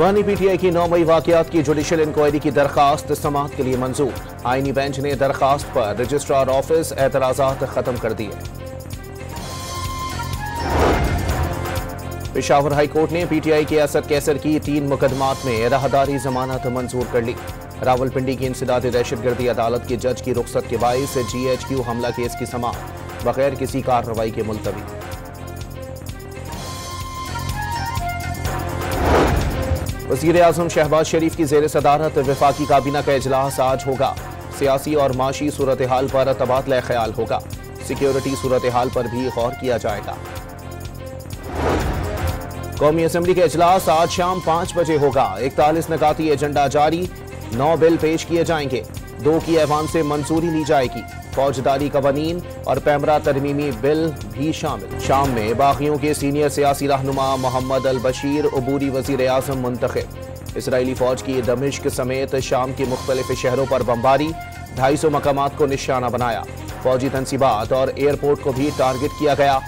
बहनी पीटीआई की 9 मई वाकयात की जुडिशियल इंक्वायरी की दरखास्त समाअत के लिए मंजूर। आईनी बेंच ने दरखास्त पर रजिस्ट्रार ऑफिस एतराजात खत्म कर दिए। पेशावर हाई कोर्ट ने पीटीआई के असद कैसर की 3 मुकदमात में राहदारी जमानत मंजूर कर ली। रावलपिंडी की इंसदादी दहशतगर्दी अदालत के जज की रुख्सत के बाइस GHQ हमला केस की समाअत बगैर किसी कार्रवाई के मुलतवी। वज़ीर आज़म शहबाज शरीफ की ज़ेर सदारत वफाकी काबीना का इजलास आज होगा। सियासी और माशी सूरत हाल पर तबादला ख्याल होगा। सिक्योरिटी सूरत हाल पर भी गौर किया जाएगा। कौमी असम्बली का इजलास आज शाम 5 बजे होगा। 41 निकाती एजेंडा जारी, 9 बिल पेश किए जाएंगे। 2 की ऐवान से मंजूरी ली जाएगी। फौजदारी कवानीन और पैमरा तरमीमी बिल भी शामिल। शाम में बागियों के सीनियर सियासी रहनुमा मोहम्मद अल बशीर अबूरी वज़ीर आज़म मुंतखब। इसराइली फौज की दमिश्क समेत शाम के मुख्तलिफ शहरों पर बमबारी, 250 मकामात को निशाना बनाया। फौजी तनसीबात और एयरपोर्ट को भी टारगेट किया गया।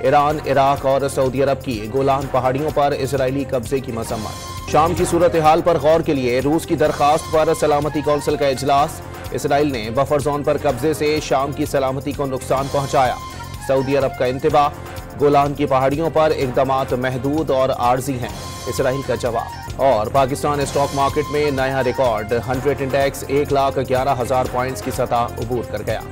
ईरान, इराक और सऊदी अरब की गोलान पहाड़ियों पर इसराइली कब्जे की मजम्मत। शाम की सूरत हाल पर गौर के लिए रूस की दरखास्त पर सलामती कौंसिल का इजलास। इसराइल ने बफर जोन पर कब्जे से शाम की सलामती को नुकसान पहुंचाया। सऊदी अरब का इंतबाह, गोलान की पहाड़ियों पर इकदामात महदूद और आर्जी हैं, इसराइल का जवाब। और पाकिस्तान स्टॉक मार्केट में नया रिकॉर्ड, 100 इंडेक्स 1,11,000 पॉइंट्स की सतह अबूर कर गया।